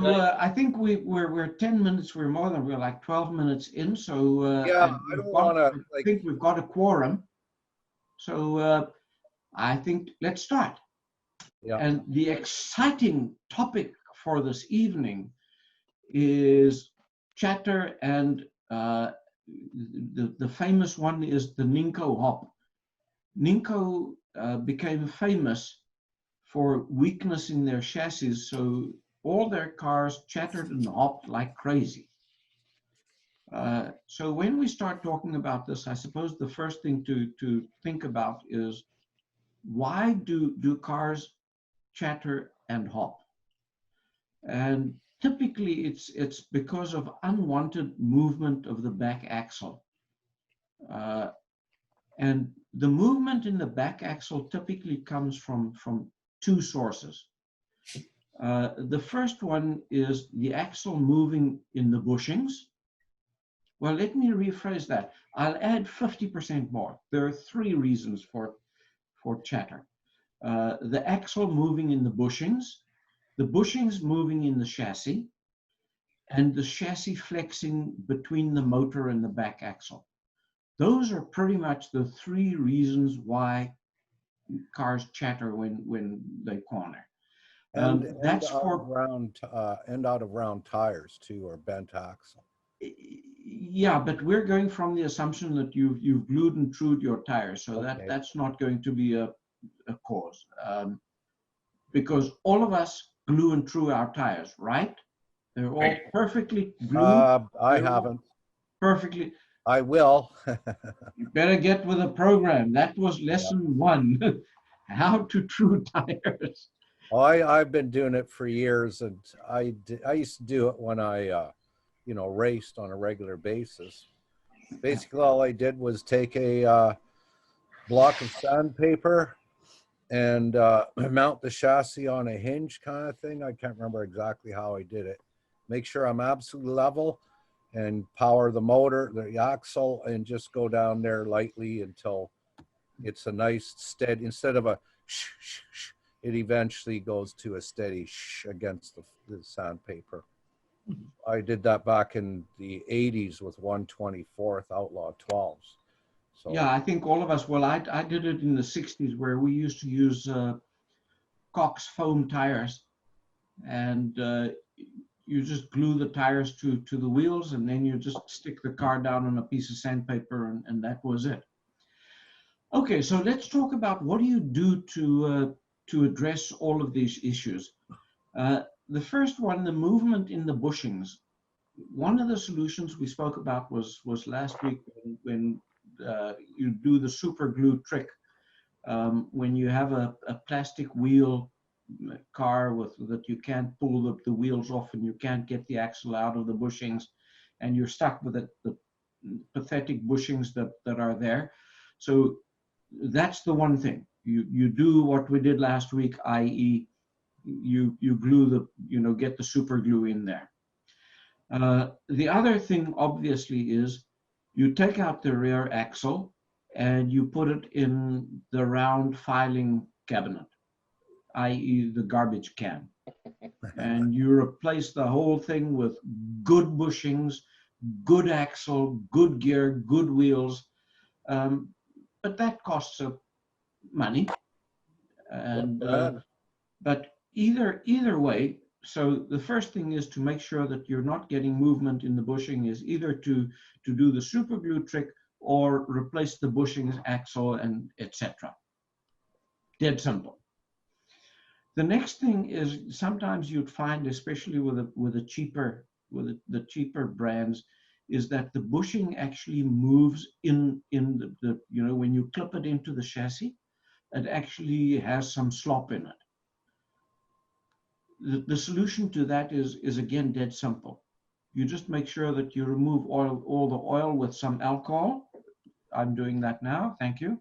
I think we're 10 minutes. We're more than we're like 12 minutes in. So Yeah, and I we've don't got. want to I like. think we've got a quorum. So I think let's start. Yeah, And the exciting topic for this evening is chatter, and the famous one is the Ninko hop. Ninko became famous for weakness in their chassis, so all their cars chattered and hopped like crazy. So when we start talking about this, I suppose the first thing to think about is why do cars chatter and hop? And typically it's because of unwanted movement of the back axle. Uh, and the movement in the back axle typically comes from two sources. The first one is the axle moving in the bushings. Well, let me rephrase that. I'll add 50% more. There are three reasons for chatter. The axle moving in the bushings moving in the chassis, and the chassis flexing between the motor and the back axle. Those are pretty much the three reasons why cars chatter when they corner. and That's for out of round tires too, or bent axle. Yeah, but we're going from the assumption that you've glued and trued your tires, so Okay. that's not going to be a cause, because all of us glue and true our tires, right? They're all perfectly glued. I They're all haven't. perfectly. I will. You better get with a program. That was Yeah. lesson one, how to true tires. Oh, I've been doing it for years, and I used to do it when I raced on a regular basis. Basically, all I did was take a block of sandpaper and mount the chassis on a hinge kind of thing. I can't remember exactly how I did it. Make sure I'm absolutely level and power the motor, the axle, and just go down there lightly until it's a nice steady, instead of a shh, shh, shh, it eventually goes to a steady shh against the sandpaper. I did that back in the 80s with 124th Outlaw 12s. So Yeah, I think all of us, well, I did it in the 60s where we used to use Cox foam tires, and you just glue the tires to the wheels, and then you just stick the car down on a piece of sandpaper, and that was it. Okay, so let's talk about what do you do to address all of these issues. The first one, the movement in the bushings. One of the solutions we spoke about was last week when you do the super glue trick. When you have a plastic wheel car that you can't pull the wheels off and you can't get the axle out of the bushings, and you're stuck with the pathetic bushings that are there. So that's the one thing. You do what we did last week, i.e. you glue get the super glue in there. The other thing, obviously, is you take out the rear axle and you put it in the round filing cabinet, i.e. the garbage can. And you replace the whole thing with good bushings, good axle, good gear, good wheels. But that costs money. And recommend. but either way, so the first thing is to make sure that you're not getting movement in the bushing, is either to do the super glue trick or replace the bushings, axle, and etc. Dead simple. The next thing is sometimes you'd find, especially with the cheaper brands, is that the bushing actually moves in the when you clip it into the chassis, it actually has some slop in it. The solution to that is again dead simple. You just make sure that you remove all the oil with some alcohol. I'm doing that now. Thank you.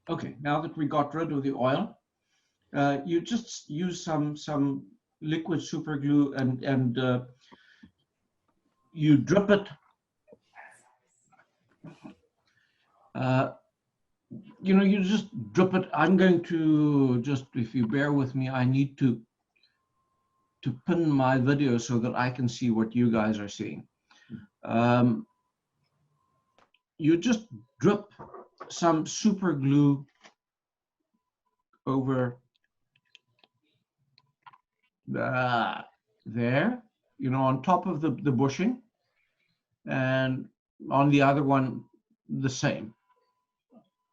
Okay, now that we got rid of the oil, you just use some liquid super glue and you drip it. you just drip it. I'm going to just, if you bear with me, I need to pin my video so that I can see what you guys are seeing. You just drip some super glue over there, on top of the bushing, and on the other one, the same.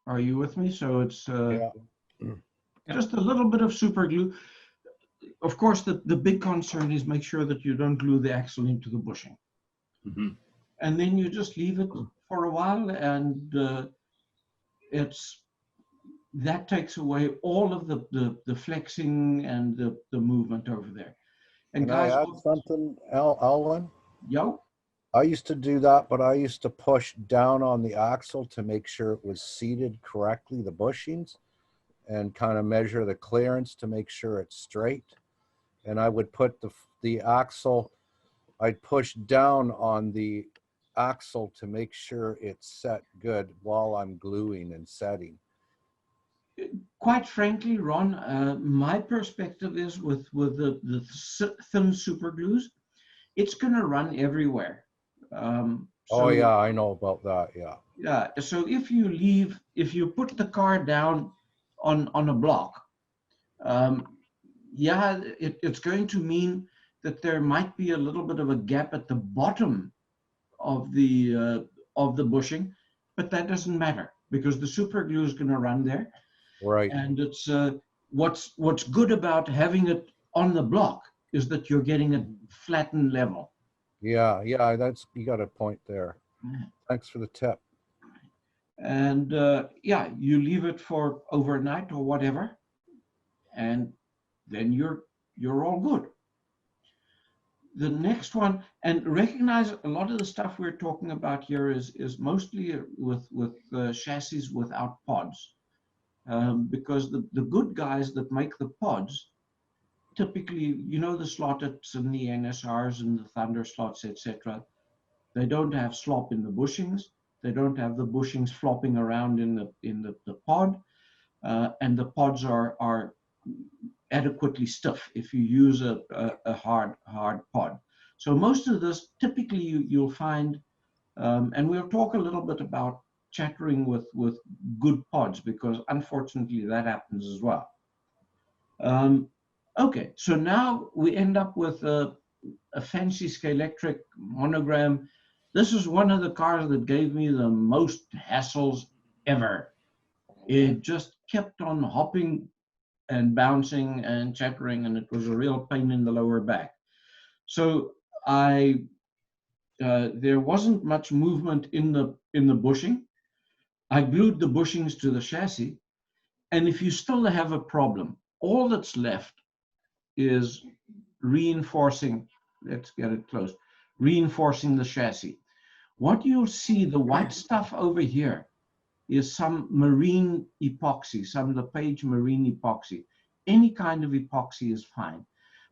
Are you with me? So it's Yeah. just a little bit of super glue. Of course, the big concern is make sure that you don't glue the axle into the bushing. Mm-hmm. And then you just leave it for a while, and that takes away all of the flexing and the movement over there. And Can I guys, add something, Alan? yo, I used to do that, but I used to push down on the axle to make sure it was seated correctly, the bushings, and kind of measure the clearance to make sure it's straight. And I would put the axle, I'd push down on the axle to make sure it's set good while I'm gluing and setting. quite frankly, Ron, my perspective is with the thin super glues, it's going to run everywhere. Oh So yeah, I know about that. Yeah. yeah, so if you put the car down on a block, yeah, it's going to mean that there might be a little bit of a gap at the bottom of the bushing, but that doesn't matter because the super glue is going to run there. Right. And it's what's good about having it on the block is that you're getting it flat and level. Yeah, yeah, you got a point there. Thanks for the tip. And yeah, you leave it for overnight or whatever, and then you're all good. The next one, and recognize a lot of the stuff we're talking about here is mostly with chassis without pods, because the good guys that make the pods typically, the slottets and the NSRs and the Thunder slots, etc. They don't have slop in the bushings. They don't have the bushings flopping around in the pod, and the pods are adequately stiff if you use a hard pod. So most of this, typically you'll find, and we'll talk a little bit about chattering with good pods because unfortunately that happens as well. Okay, so now we end up with a fancy Scalextric monogram. This is one of the cars that gave me the most hassles ever. It just kept on hopping and bouncing and chattering, and it was a real pain in the lower back. So there wasn't much movement in the bushing. I glued the bushings to the chassis, and if you still have a problem, all that's left is reinforcing. Let's get it close. Reinforcing the chassis. What you'll see, the white stuff over here, is some marine epoxy, some LePage marine epoxy. Any kind of epoxy is fine.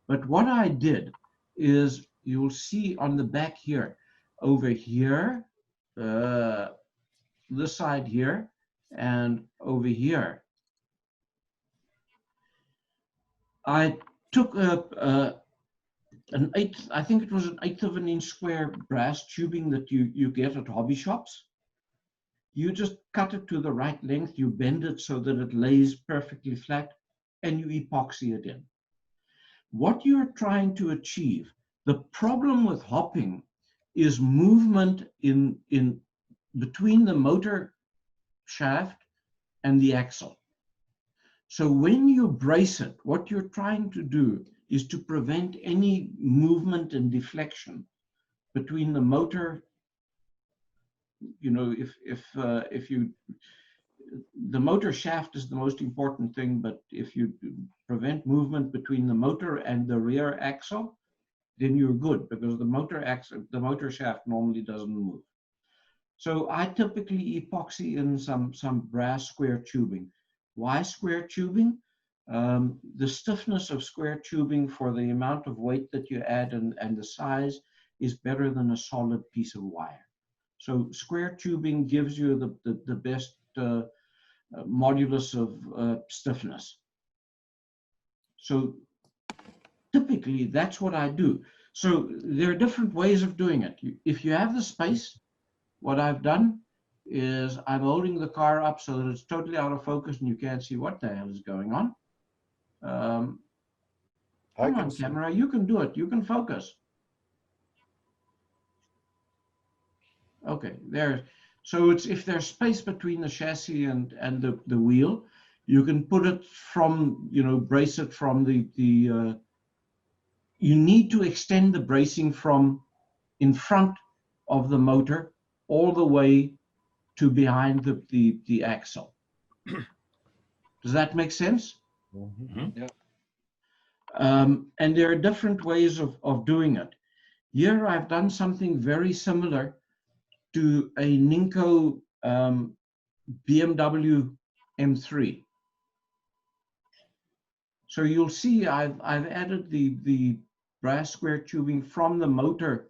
But what I did is, you'll see on the back here, over here, this side here, and over here, I took an eighth, I think it was an eighth of an inch square brass tubing that you get at hobby shops. You just cut it to the right length, you bend it so that it lays perfectly flat, and you epoxy it in. What you're trying to achieve, the problem with hopping is movement in between the motor shaft and the axle. So when you brace it, what you're trying to do is to prevent any movement and deflection between the motor. If you, the motor shaft is the most important thing, but if you prevent movement between the motor and the rear axle, then you're good because the motor shaft normally doesn't move. So I typically epoxy in some brass square tubing. Why square tubing? The stiffness of square tubing for the amount of weight that you add and the size is better than a solid piece of wire. So square tubing gives you the best modulus of stiffness. So typically, that's what I do. So there are different ways of doing it. If you have the space, what I've done is I'm holding the car up so that it's totally out of focus and you can't see what the hell is going on. Come on, camera, you can do it. You can focus. Okay, there. So it's if there's space between the chassis and the wheel, you can put it from, brace it from you need to extend the bracing from in front of the motor all the way to behind the axle. Does that make sense? Mm-hmm. Yeah. And there are different ways of doing it. Here I've done something very similar to a Ninko BMW M3. So you'll see I've added the brass square tubing from the motor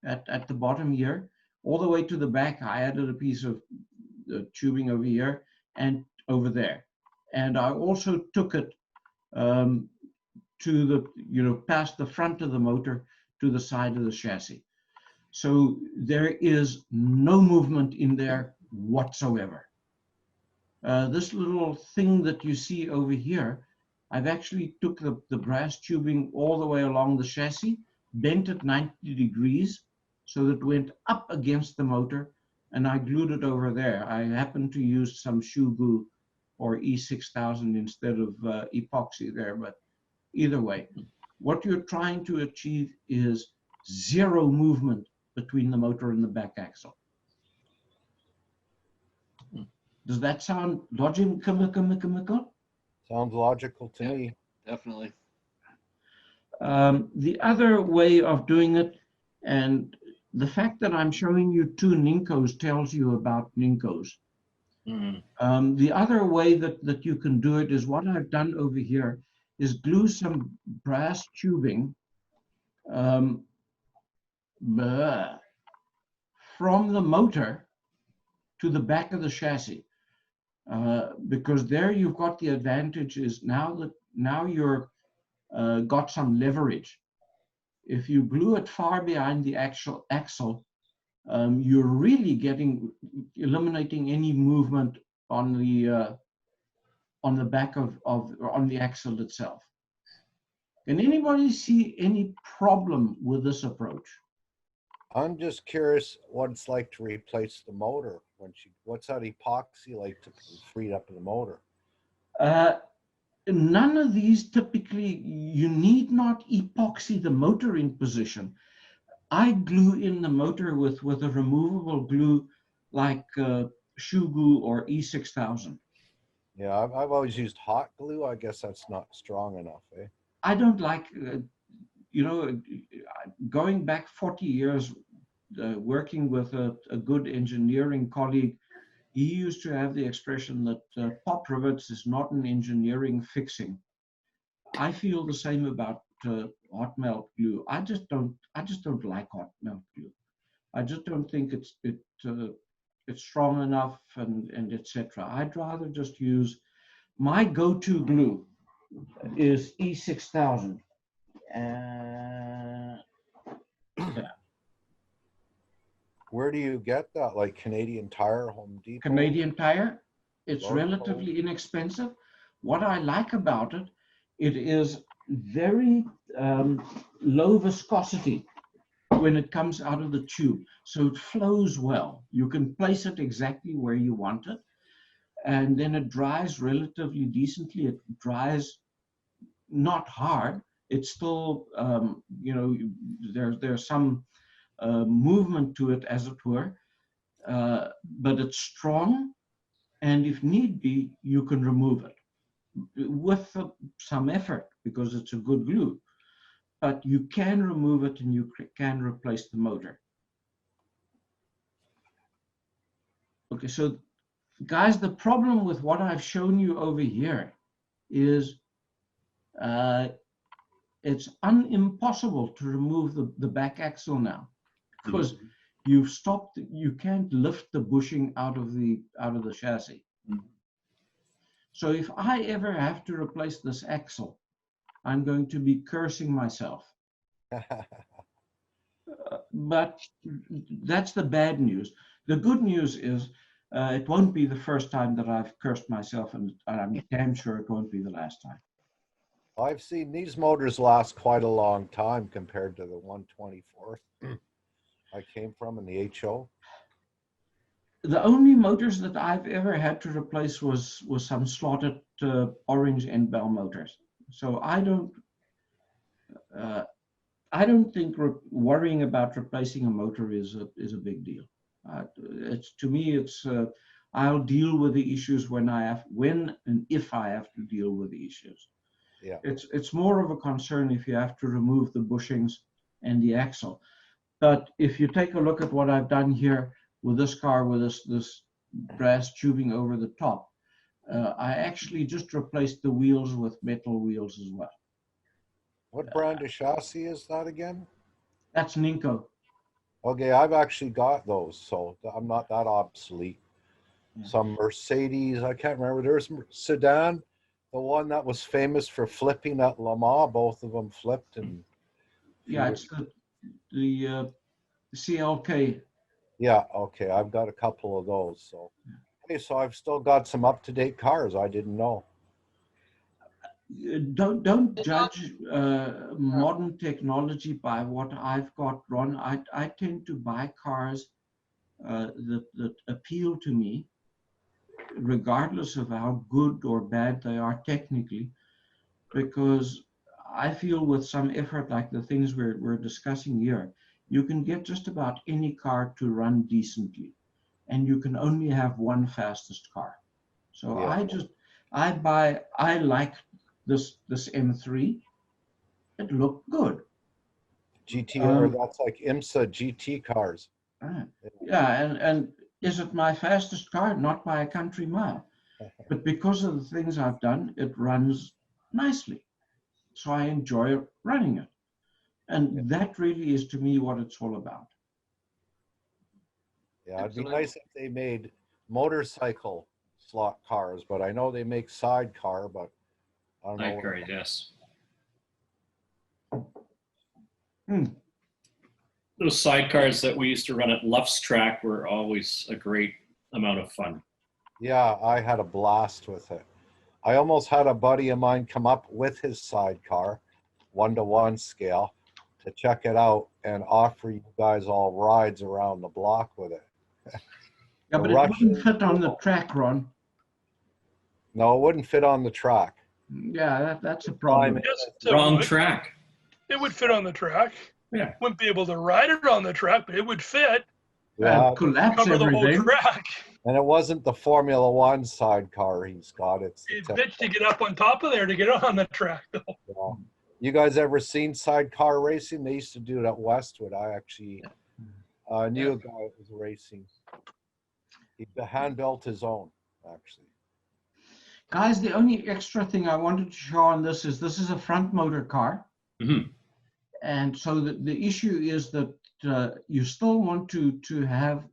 at the bottom here all the way to the back. I added a piece of tubing over here and over there, and I also took it to the past the front of the motor to the side of the chassis. So there is no movement in there whatsoever. This little thing that you see over here, I've actually took the brass tubing all the way along the chassis, bent it 90 degrees so that it went up against the motor, and I glued it over there. I happened to use some shoe glue or E6000 instead of epoxy there, but either way, what you're trying to achieve is zero movement between the motor and the back axle. Does that sound logical? Sounds logical to me. Definitely. The other way of doing it, and the fact that I'm showing you two Ninkos tells you about Ninkos. Mm-hmm. The other way that you can do it is what I've done over here is glue some brass tubing from the motor to the back of the chassis. Because there you've got the advantage is now you're got some leverage. If you glue it far behind the actual axle, you're really eliminating any movement on the back on the axle itself. Can anybody see any problem with this approach? I'm just curious what it's like to replace the motor. What's that epoxy like to free up the motor? None of these typically, you need not epoxy the motor in position. I glue in the motor with a removable glue like shoe glue or E6000. Yeah, I've always used hot glue. I guess that's not strong enough, eh? I don't like, going back 40 years, working with a good engineering colleague, he used to have the expression that pop rivets is not an engineering fixing. I feel the same about hot melt glue. I just don't like hot melt glue. I just don't think it's strong enough and etc. I'd rather just use my go-to glue is E6000. Yeah. Where do you get that? Like Canadian Tire, Home Depot? Canadian Tire. It's Local? relatively inexpensive. What I like about it, it is very low viscosity when it comes out of the tube. So it flows well. You can place it exactly where you want it. And then it dries relatively decently. It dries not hard. It's still, there's some movement to it, as it were. But it's strong. And if need be, you can remove it with some effort because it's a good glue. But you can remove it and you can replace the motor. Okay, so guys, the problem with what I've shown you over here is it's impossible to remove the back axle now because you can't lift the bushing out of the chassis. So if I ever have to replace this axle, I'm going to be cursing myself. But that's the bad news. The good news is it won't be the first time that I've cursed myself, and I'm damn sure it won't be the last time. I've seen these motors last quite a long time compared to the 124 I came from in the HO. The only motors that I've ever had to replace was some slotted orange end bell motors. So I don't think worrying about replacing a motor is a big deal. It's to me, it's I'll deal with the issues when and if I have to deal with the issues. Yeah. It's more of a concern if you have to remove the bushings and the axle. But if you take a look at what I've done here with this car, with this brass tubing over the top, I actually just replaced the wheels with metal wheels as well. What brand of chassis is that again? That's Ninko. Okay, I've actually got those, so I'm not that obsolete. Yeah. Some Mercedes, I can't remember. There's sedan, the one that was famous for flipping at Le Mans. Both of them flipped, and Yeah, it's the CLK. yeah, okay, I've got a couple of those. So, hey, so I've still got some up-to-date cars. I didn't know. Don't judge modern technology by what I've got, Ron. I tend to buy cars that appeal to me, regardless of how good or bad they are technically, because I feel with some effort, like the things we're discussing here, you can get just about any car to run decently, and you can only have one fastest car. So Yeah. I like this M3. It looked good. GTR, that's like IMSA GT cars. Yeah, and is it my fastest car? Not by a country mile. But because of the things I've done, it runs nicely. So I enjoy running it. And that really is to me what it's all about. Yeah, it'd be Absolutely. nice if they made motorcycle slot cars, but I know they make sidecar, but I don't know. Sidecar, yes. Those sidecars that we used to run at Luff's track were always a great amount of fun. Yeah, I had a blast with it. I almost had a buddy of mine come up with his sidecar, 1-to-1 scale, to check it out and offer you guys all rides around the block with it. Yeah, but it wouldn't fit on the track, Ron. No, it wouldn't fit on the track. Yeah, that's a problem. Yes, it Wrong would. track. It would fit on the track. Yeah. Wouldn't be able to ride it on the track, but it would fit. Yeah, And collapse Cover the whole everything. track. and it wasn't the Formula One sidecar he's got. It's the It's a bitch to get up on top of there to get on the track, though. typical. You guys ever seen sidecar racing? They used to do it at Westwood. I actually knew a guy that was racing. He hand built his own, actually. Guys, the only extra thing I wanted to show on this is a front motor car. Mm-hmm. And so the issue is that you still want to have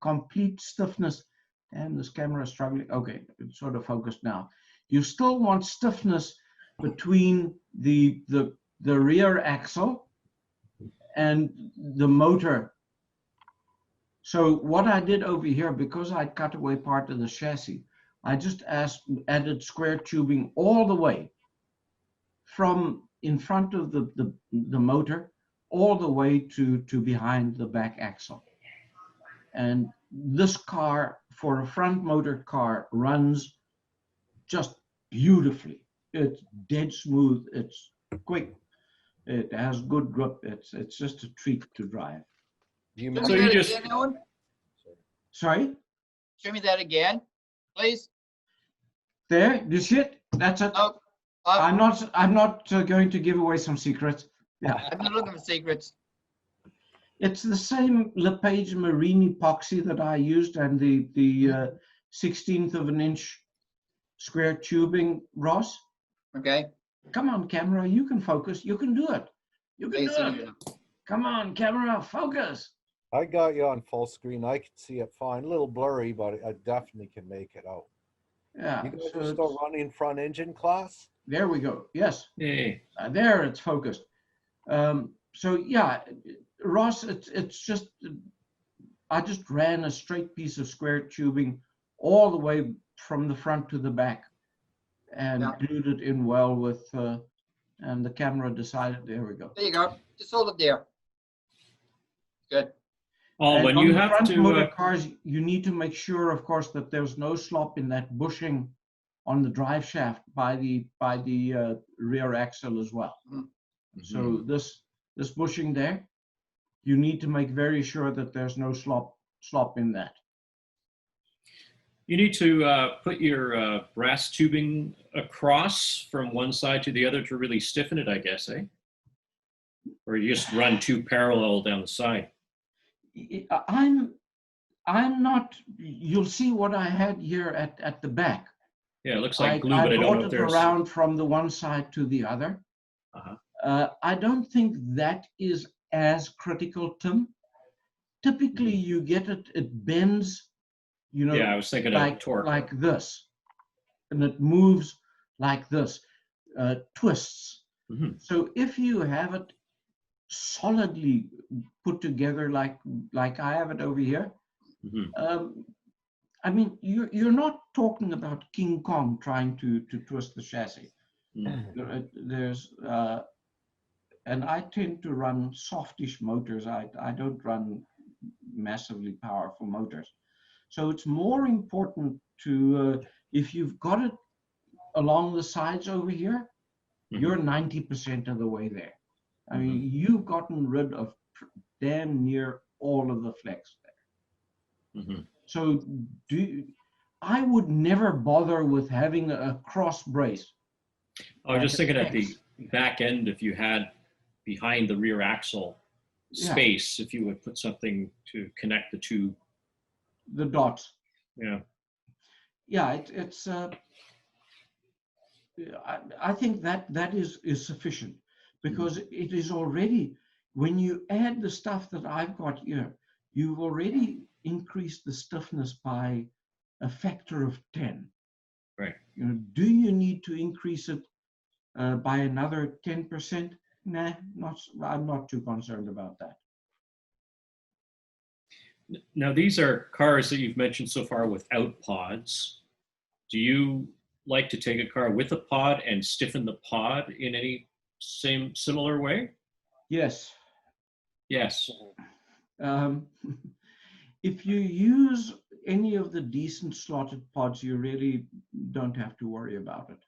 complete stiffness. And this camera is struggling. Okay, it's sort of focused now. You still want stiffness between the rear axle and the motor. So what I did over here, because I'd cut away part of the chassis, I just added square tubing all the way from in front of the motor all the way to behind the back axle. And this car, for a front motor car, runs just beautifully. It's dead smooth. It's quick. It has good grip. It's just a treat to drive. You Show So me you that just- again, Owen? Sorry? Show me that again, please. There, you see it? That's it. Oh, I'm not going to give away some secrets. Yeah. I'm not looking for secrets. It's the same LePage marine epoxy that I used, and the 16th of an inch square tubing, Ross. Okay. Come on, camera, you can focus. You can do it. You can do Facing it. you. Come on, camera, focus. I got you on full screen. I can see it fine. A little blurry, but I definitely can make it out. Yeah, You guys so are still it's- running front engine class? there we go. Yes, Hey, there it's focused. So yeah, Ross, it's just, I just ran a straight piece of square tubing all the way from the front to the back and Yeah. glued it in well with, and the camera decided, there we go. There you go. Just hold it there. Good. oh, And when on you the have front to, motor cars, you need to make sure, of course, that there's no slop in that bushing on the drive shaft by the rear axle as well. So this bushing there, you need to make very sure that there's no slop in that. you need to put your brass tubing across from one side to the other to really stiffen it, I guess, eh? Or you just run two parallel down the side. I'm not. You'll see what I had here at the back. Yeah, it looks like glue, I but I don't brought know if it there's. around from the one side to the other. Uh-huh. I don't think that is as critical, Tim. Typically, you get it. It bends, you know, Yeah, I was thinking of torque. like this, and it moves like this, twists. Mhm. So if you have it solidly put together like I have it over here, Mhm. I mean, you're not talking about King Kong trying to twist the chassis. Mm. There's and I tend to run softish motors. I don't run massively powerful motors. So it's more important to if you've got it along the sides over here, you're 90% of the way there. I mean, you've gotten rid of damn near all of the flex there. Mhm. So I would never bother with having a cross brace. I was just thinking at the X. back end, if you had behind the rear axle Yeah. space, if you would put something to connect the two. The dots. Yeah. Yeah, it's. I think that is sufficient because it is already, when you add the stuff that I've got here, you've already increased the stiffness by a factor of 10. Right. You know, do you need to increase it by another 10%? Nah, I'm not too concerned about that. Now, these are cars that you've mentioned so far without pods. Do you like to take a car with a pod and stiffen the pod in any similar way? Yes. Yes. If you use any of the decent slotted pods, you really don't have to worry about it.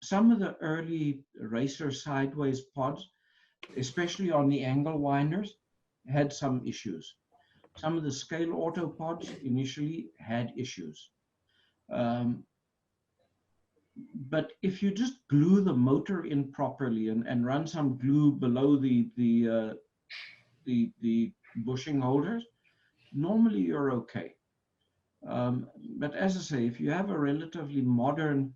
Some of the early racer sideways pods, especially on the angle winders, had some issues. Some of the scale auto pods initially had issues. But if you just glue the motor in properly and run some glue below the bushing holders, normally you're okay. But as I say, if you have a relatively modern,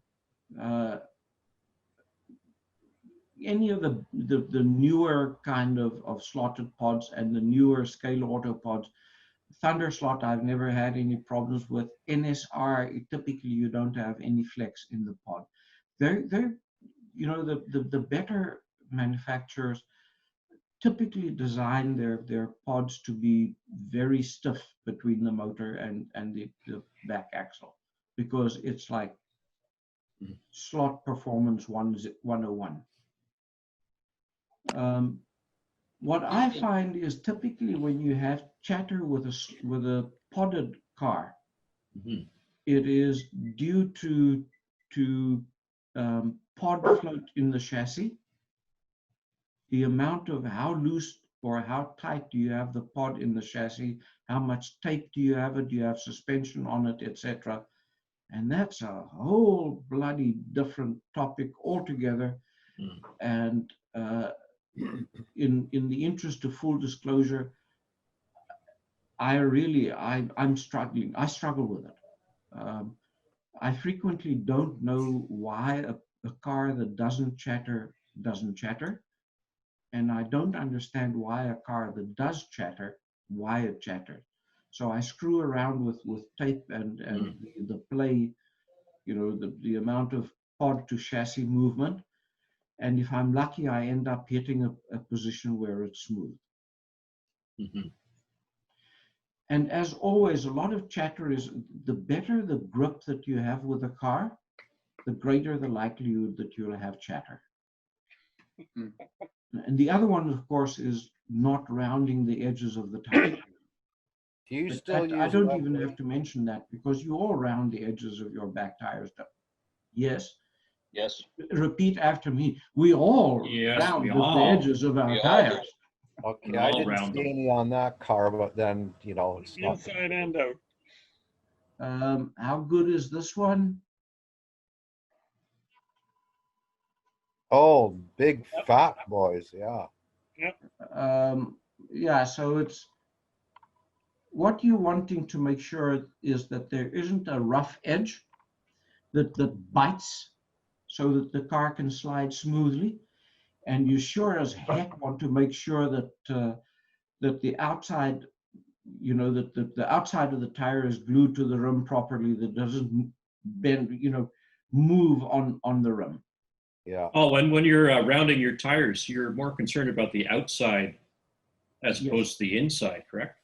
any of the newer kind of slotted pods and the newer scale auto pods, Thunder slot, I've never had any problems with. NSR, typically you don't have any flex in the pod. They're you know, the better manufacturers typically design their pods to be very stiff between the motor and the back axle, because it's like slot performance 101. What I find is typically when you have chatter with a podded car, it is due to pod float in the chassis, the amount of how loose or how tight do you have the pod in the chassis, how much tape do you have it, do you have suspension on it, etc. And that's a whole bloody different topic altogether. And in the interest of full disclosure, I'm struggling. I struggle with it. I frequently don't know why a car that doesn't chatter, and I don't understand why a car that does chatter, why it chatters. So I screw around with tape and the play you know, the amount of pod to chassis movement. And if I'm lucky, I end up hitting a position where it's smooth. Mhm. And as always, a lot of chatter is the better the grip that you have with the car, the greater the likelihood that you'll have chatter. Mhm. And the other one, of course, is not rounding the edges of the tire. Do you But still I use don't rough even weight? have to mention that because you all round the edges of your back tires. Yes. Yes. Repeat after me. We all Yes, round we the all. edges of our We all do. tires. Okay, We I all didn't round see them. any on that car, but then, you know, it's not. Inside and out. How good is this one? Oh, big fat boys, yeah. Yeah, so it's what you're wanting to make sure is that there isn't a rough edge that bites so that the car can slide smoothly. And you sure as heck want to make sure that that the outside, you know, that the outside of the tire is glued to the rim properly, that doesn't bend, you know, move on the rim. Yeah. Oh, and when you're rounding your tires, you're more concerned about the outside as Yes. opposed to the inside, correct?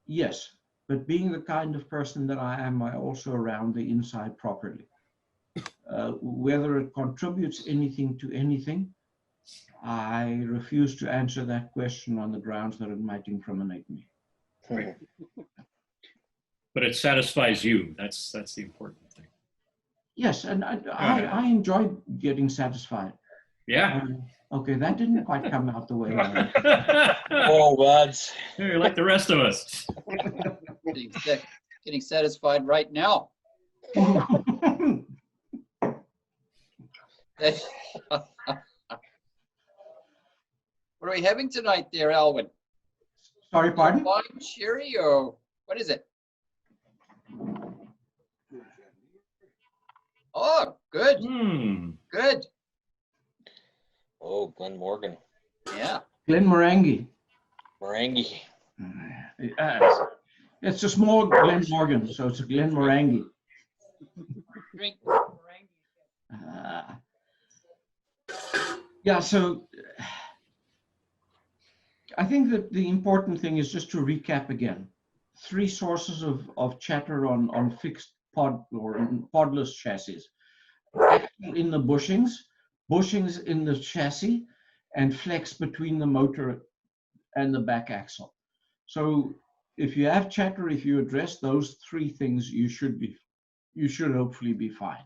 Yes, but being the kind of person that I am, I also round the inside properly. Whether it contributes anything to anything, I refuse to answer that question on the grounds that it might incriminate me. But it satisfies you. That's the important thing. Yes, and I enjoy getting satisfied. Yeah. Okay, that didn't quite come out the way I Oh, lads. You're like the rest of us. Getting satisfied right now. wanted. What are we having tonight there, Alwyn? Sorry, pardon? Wine, sherry, or what is it? Oh, good, good. Oh, Glen Morgan. Yeah. Glenmorangie. Morangi. It's a small Glenmorgan, so it's a Glenmorangie. Drink. Yeah, so I think that the important thing is just to recap again. 3 sources of chatter on fixed pod or podless chassis. Axle in the bushings, bushings in the chassis, and flex between the motor and the back axle. So if you have chatter, if you address those 3 things, you should hopefully be fine.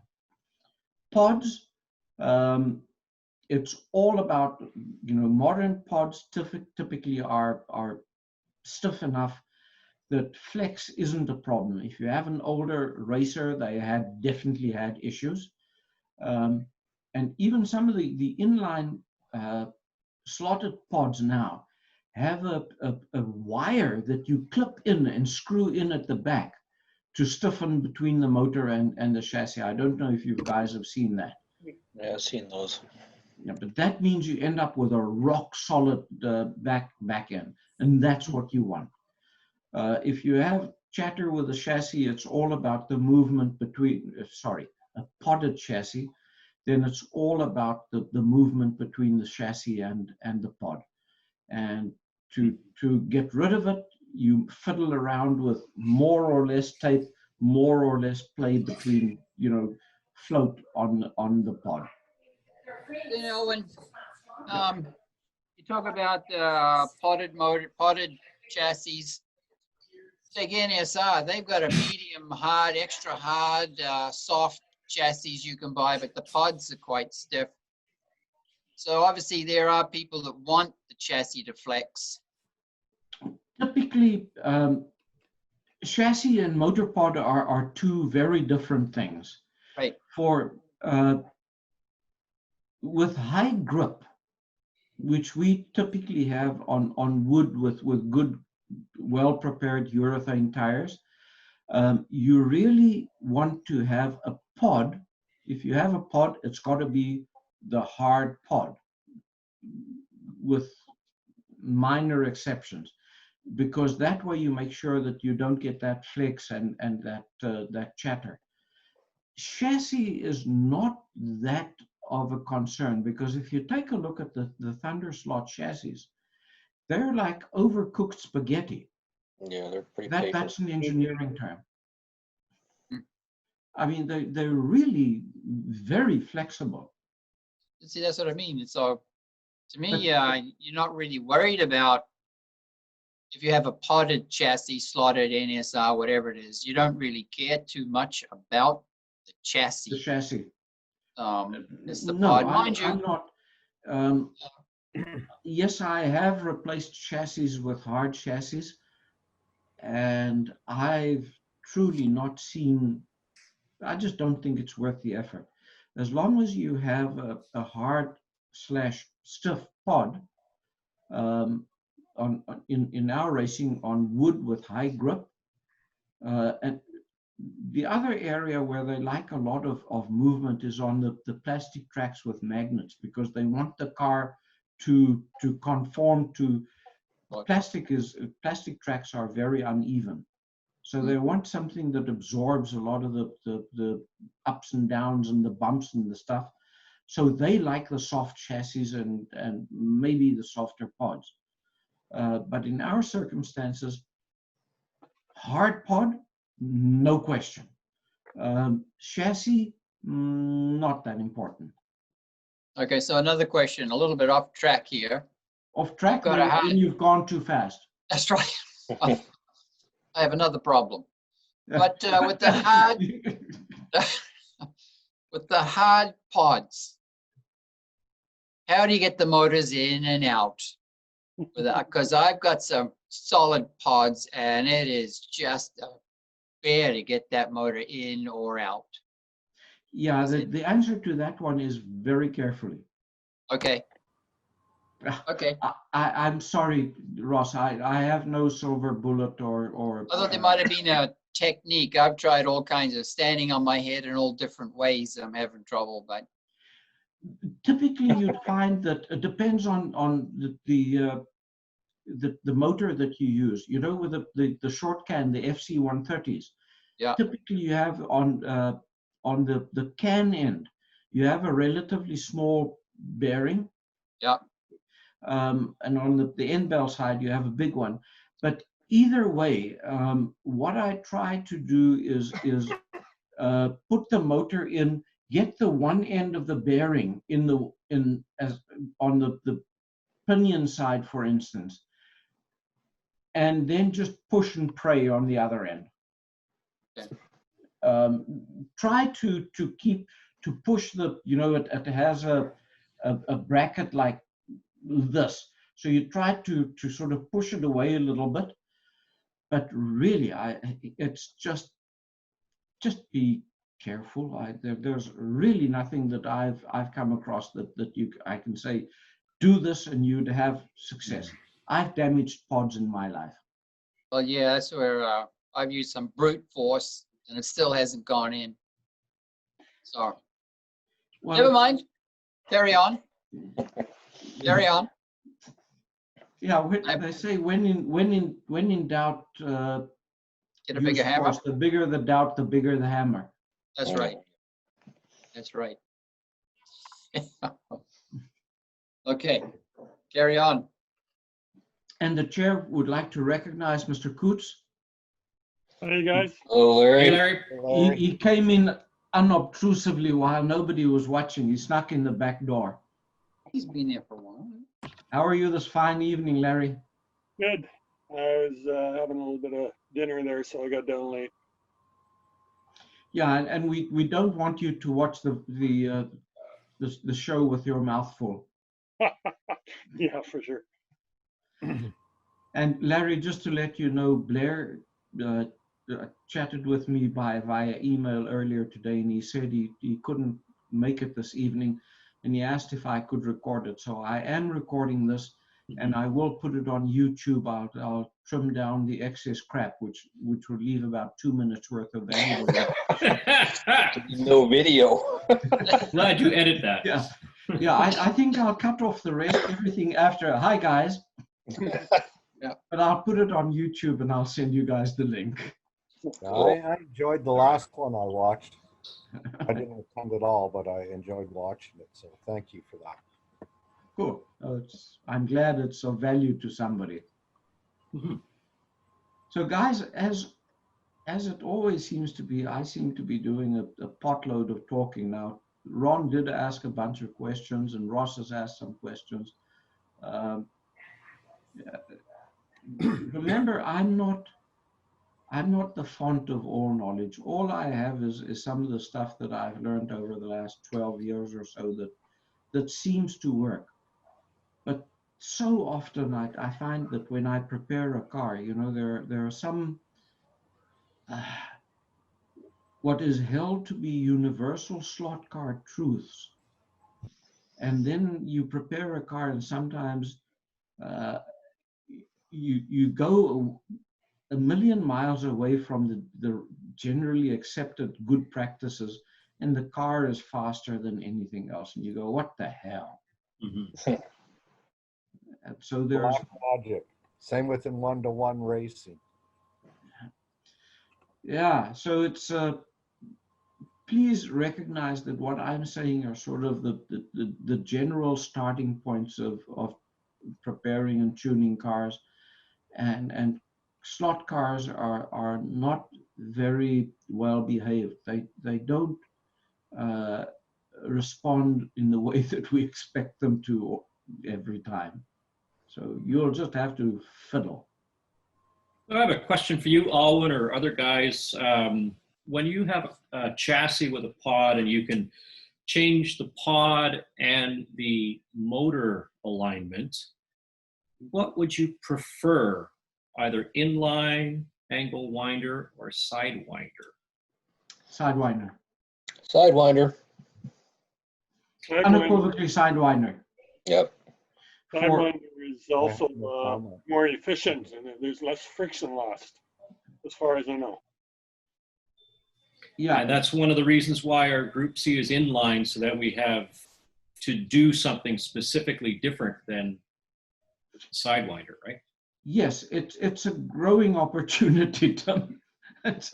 Pods, it's all about, you know, modern pods typically are stiff enough that flex isn't a problem. If you have an older racer, they had definitely had issues. And even some of the inline slotted pods now have a wire that you clip in and screw in at the back to stiffen between the motor and the chassis. I don't know if you guys have seen that. Yeah, I've seen those. Yeah, but that means you end up with a rock solid back end, and that's what you want. If you have chatter with a chassis, it's all about the movement between, a podded chassis, then it's all about the movement between the chassis and the pod. And to get rid of it, you fiddle around with more or less tape, more or less play between, you know, float on the pod. You know, when you talk about potted chassis, take NSR, they've got a medium hard, extra hard, soft chassis you can buy, but the pods are quite stiff. So obviously there are people that want the chassis to flex. Typically, chassis and motor pod are 2 very different things. Right. For with high grip, which we typically have on wood with good, well-prepared urethane tires, you really want to have a pod. If you have a pod, it's got to be the hard pod, with minor exceptions, because that way you make sure that you don't get that flex and that chatter. chassis is not that of a concern, because if you take a look at the Thunder Slot chassis, they're like overcooked spaghetti. Yeah, they're pretty That's paper. an engineering term. Mm. I mean, they're really very flexible. See, that's what I mean. So to me, But- you're not really worried about if you have a podded chassis, slotted NSR, whatever it is. You don't really care too much about the The chassis. chassis. It's the No, pod. Mind you, I'm not. Yes, I have replaced chassis with hard chassis, and I've truly not seen, I just don't think it's worth the effort. As long as you have a hard / stiff pod, in our racing on wood with high grip, and the other area where they like a lot of movement is on the plastic tracks with magnets, because they want the car to conform to plastic tracks are very uneven. So they want something that absorbs a lot of the ups and downs and the bumps and the stuff. So they like the soft chassis and maybe the softer pods. But in our circumstances, hard pod, no question. Chassis, not that important. okay, so another question, a little bit off track here. Off track, Got a hard- when you've gone too fast. That's right. I have another problem. But with the hard, with the hard pods, how do you get the motors in and out? Because I've got some solid pods, and it is just a bear to get that motor in or out. Yeah, the answer to that one is very carefully. Okay. Okay. I'm sorry, Ross. I have no silver bullet or. I thought there might have been a technique. I've tried all kinds of standing on my head in all different ways. I'm having trouble, but Typically, you'd find that it depends on the motor that you use. You know, with the short can, the FC 130s. Yeah. Typically, you have on the can end, you have a relatively small bearing. Yeah. And on the end bell side, you have a big one. But either way, what I try to do is put the motor in, get the one end of the bearing on the pinion side, for instance, and then just push and pray on the other end. Okay. Try to push it has a bracket like this. So you try to sort of push it away a little bit, but really, it's just be careful. There's really nothing that I've come across that I can say, do this and you'd have success. I've damaged pods in my life. well, yeah, that's where I've used some brute force, and it still hasn't gone in. So Well, never mind. Carry on. Carry on. Yeah, they say when in doubt, Get a bigger use hammer. force. The bigger the doubt, the bigger the hammer. That's right. That's right. Okay, carry on. And the chair would like to recognize Mr. Coots. Hey, guys. Oh, Hey, Larry. Larry. He came in unobtrusively while nobody was watching. He snuck in the back door. He's been there for a while. How are you this fine evening, Larry? Good. I was having a little bit of dinner there, so I got down late. Yeah, and we don't want you to watch the show with your mouth full. Yeah, for sure. And Larry, just to let you know, Blair chatted with me via email earlier today, and he said he couldn't make it this evening, and he asked if I could record it. So I am recording this, and I will put it on YouTube. I'll trim down the excess crap, which will leave about 2 minutes worth of valuable. No video. Glad you edit that. Yeah, yeah. I think I'll cut off the rest, everything after. Hi guys. Yeah. But I'll put it on YouTube and I'll send you guys the link. I enjoyed the last one I watched. I didn't attend at all, but I enjoyed watching it. So thank you for that. Cool. I'm glad it's of value to somebody. Mhm. So guys, as it always seems to be, I seem to be doing a potload of talking now. Ron did ask a bunch of questions, and Ross has asked some questions. Remember, I'm not the font of all knowledge. All I have is some of the stuff that I've learned over the last 12 years or so that seems to work. But so often I find that when I prepare a car, you know, there are some what is held to be universal slot car truths. And then you prepare a car, and sometimes you go a million miles away from the generally accepted good practices, and the car is faster than anything else. And you go, what the hell? Mhm. And so there's Black magic. Same with in 1-to-1 racing. yeah, so it's please recognize that what I'm saying are sort of the general starting points of preparing and tuning cars, and slot cars are not very well behaved. They don't respond in the way that we expect them to every time. So you'll just have to fiddle. I have a question for you, Alwyn, or other guys. When you have a chassis with a pod and you can change the pod and the motor alignment, what would you prefer? Either inline, angle winder, or sidewinder? Sidewinder. Sidewinder. Unequivocally Sidewinder. Yep. Sidewinder is also comment. more efficient and there's less friction lost, as far as I know. Yeah, And that's one of the reasons why our Group C is inline, so that we have to do something specifically different than sidewinder, right? yes, it's a growing opportunity, Tim. It's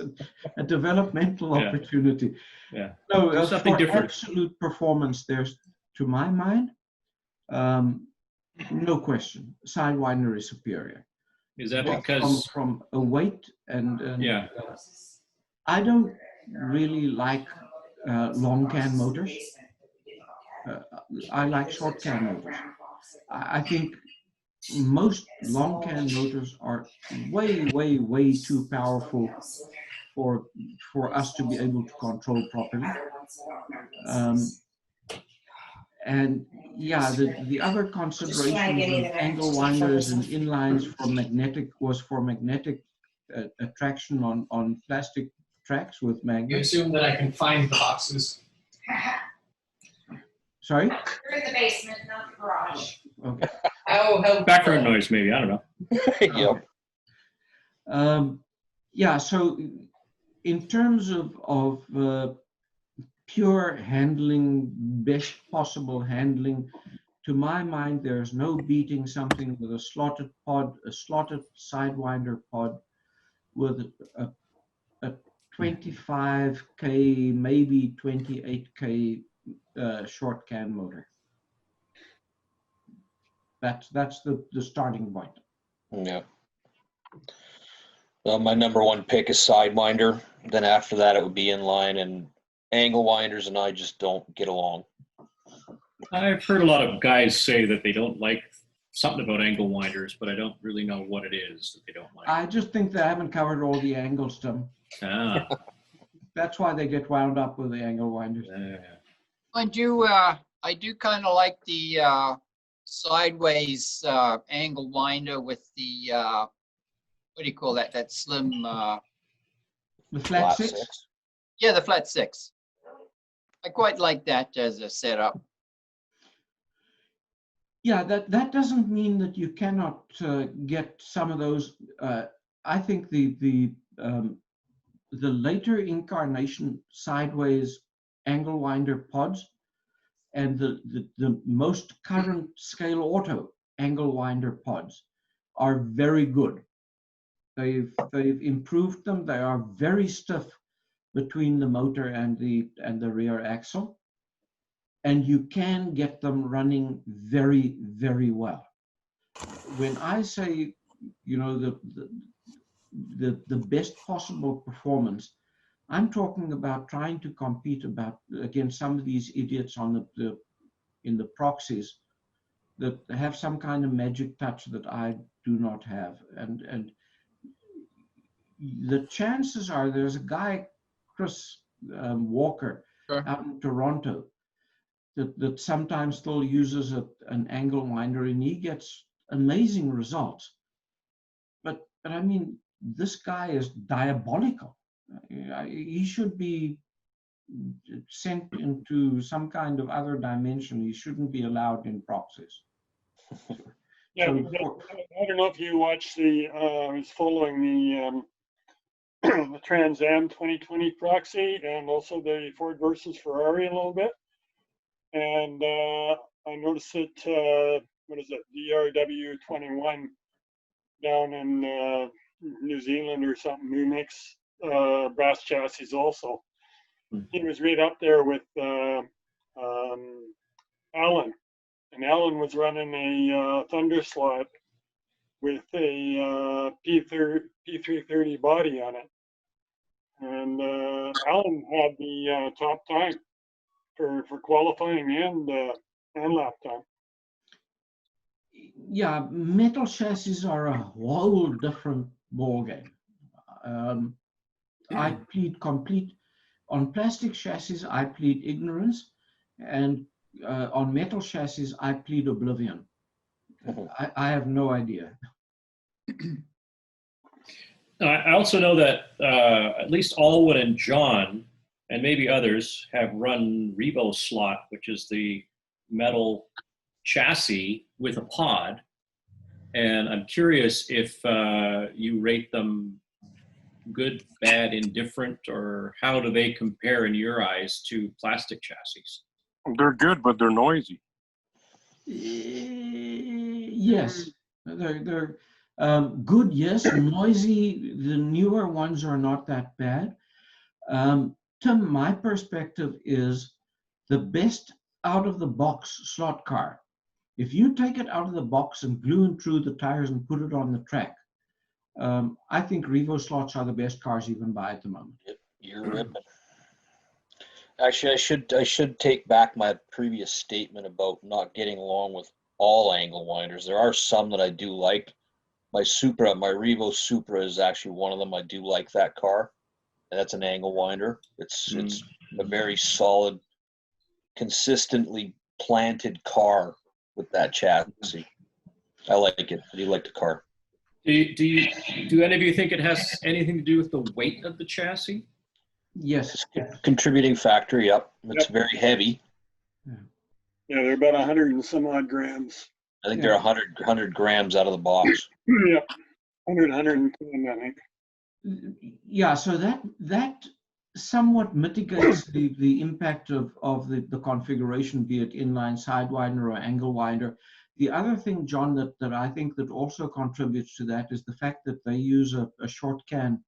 a developmental Yeah. opportunity. Yeah. No, Do something for different. absolute performance, there's, to my mind, no question, Sidewinder is superior. Is that Both because, from a weight and yeah, I don't really like long can motors. I like short can motors. I think most long can motors are way too powerful for us to be able to control properly. And yeah, the other considerations of angle winders and inlines for magnetic attraction on plastic tracks with You magnets. assume that I can find the boxes. Sorry? They're in the basement, not the garage. Okay. Oh, hell. background noise maybe, I don't know. Yep. Yeah, so in terms of pure handling, best possible handling, to my mind, there's no beating something with a slotted pod, a slotted Sidewinder pod with a 25K, maybe 28K short can motor. That's the starting point. Yeah. Well, my number one pick is Sidewinder. Then after that, it would be inline, and angle winders and I just don't get along. I've heard a lot of guys say that they don't like something about angle winders, but I don't really know what it is that they don't like. I just think they haven't covered all the angles, Tim. Ah, That's why they get wound up with the angle winders. I do kind of like the sideways angle winder with the what do you call that? That slim. The flat six? Yeah, the flat six. I quite like that as a setup. Yeah, that doesn't mean that you cannot get some of those. I think the later incarnation sideways angle winder pods and the most current scale auto angle winder pods are very good. They've improved them. They are very stiff, between the motor and the rear axle, and you can get them running very, very well. When I say, you know, the best possible performance, I'm talking about trying to compete against some of these idiots on in the proxies that have some kind of magic touch that I do not have. And the chances are there's a guy, Chris Walker, Sure. out in Toronto that sometimes still uses an angle winder, and he gets amazing results. But I mean, this guy is diabolical. He should be sent into some kind of other dimension. He shouldn't be allowed in proxies. Yeah, So I don't know if you watched I was following the the Trans Am 2020 proxy and also the Ford versus Ferrari a little bit. And I noticed that, what is it, DRW 21 down in New Zealand or something, who makes brass chassis also. He was right up there with Alan. And Alan was running a Thunder slot with a P330 body on it. And Alan had the top time for qualifying and lap time. yeah, metal chassis are a whole different ballgame. I plead complete on plastic chassis. I plead ignorance, and on metal chassis, I plead oblivion. I have no idea. I also know that at least Alwyn and John, and maybe others, have run Revo slot, which is the metal chassis with a pod. And I'm curious if you rate them good, bad, indifferent, or how do they compare in your eyes to plastic chassis? They're good, but they're noisy. Yes, they're good. Yes, noisy. The newer ones are not that bad. Tim, my perspective is the best out of the box slot car. If you take it out of the box and glue and true the tires and put it on the track, I think Revo slots are the best cars you can buy at the moment. You're ripping. Actually, I should take back my previous statement about not getting along with all angle winders. There are some that I do like. My Revo Supra is actually one of them. I do like that car. And that's an angle winder. It's a very solid, consistently planted car with that chassis. I like it. I do like the car. Do any of you think it has anything to do with the weight of the chassis? Yes. Contributing factor, yep. It's very heavy. Yeah, they're about 100 and some odd grams. I think they're 100 grams out of the box. Yeah, 110, I think. Yeah, so that somewhat mitigates the impact of the configuration, be it inline sidewinder or angle winder. The other thing, John, that I think that also contributes to that is the fact that they use a short can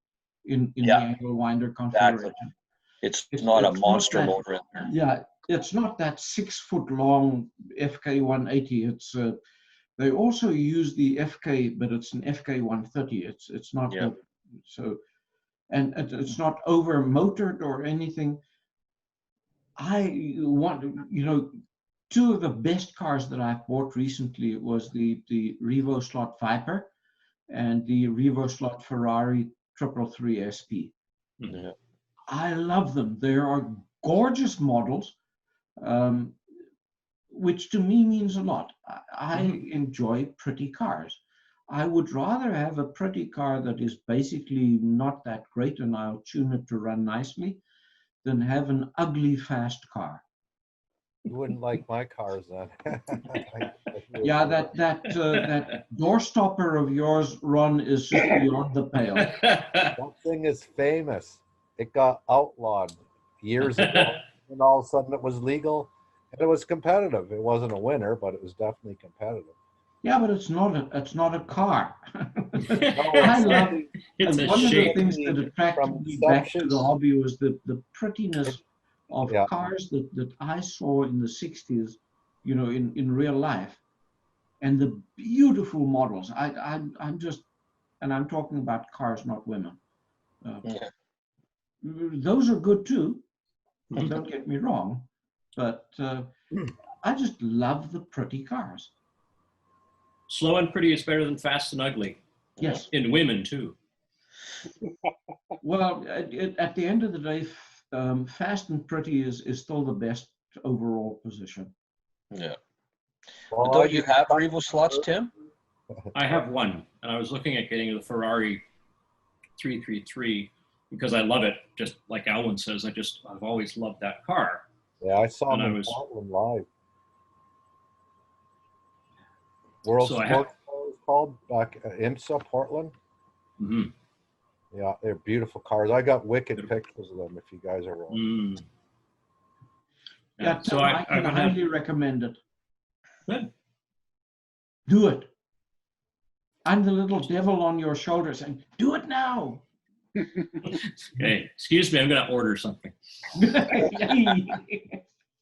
in the angle winder configuration. Exactly. It's not a monster motor in there. Yeah, it's not that 6 foot long FK 180. It's they also use the FK, but it's an FK 130. It's not so, and it's not over motored or anything. I want, you know, two of the best cars that I've bought recently was the Revo Slot Viper and the Revo Slot Ferrari 333 SP. Yeah. I love them. They are gorgeous models, which to me means a lot. I enjoy pretty cars. I would rather have a pretty car that is basically not that great and I'll tune it to run nicely than have an ugly, fast car. You wouldn't like my cars then. Yeah, that door stopper of yours, Ron, is just beyond the pale. That thing is famous. It got outlawed years ago, and all of a sudden it was legal, and it was competitive. It wasn't a winner, but it was definitely competitive. Yeah, but it's not a car. No, I love It's and a one of the shape. things that attracted From me back to inception. the hobby was the prettiness of Yeah. cars that I saw in the 60s, you know, in real life, and the beautiful models. I'm just, and I'm talking about cars, not women. Yeah. Those are good too. Mhm. Don't get me wrong, but I just love the pretty cars. Slow and pretty is better than fast and ugly. Yes. In women too. Well, at the end of the day, fast and pretty is still the best overall position. Yeah. Well, But don't you have Revo slots, Tim? I have one, and I was looking at getting the Ferrari 333 because I love it. Just like Alwyn says, I've always loved that car. Yeah, I saw And him I in was- Portland live. World So I Sports Car was called back IMSA Portland. Mhm. Yeah, they're beautiful cars. I got wicked pictures of them. If you guys are wrong. Mm. Yeah, So Tim, I I can would have highly recommend it. good. Do it. I'm the little devil on your shoulder saying, do it now. Hey, excuse me, I'm going to order something.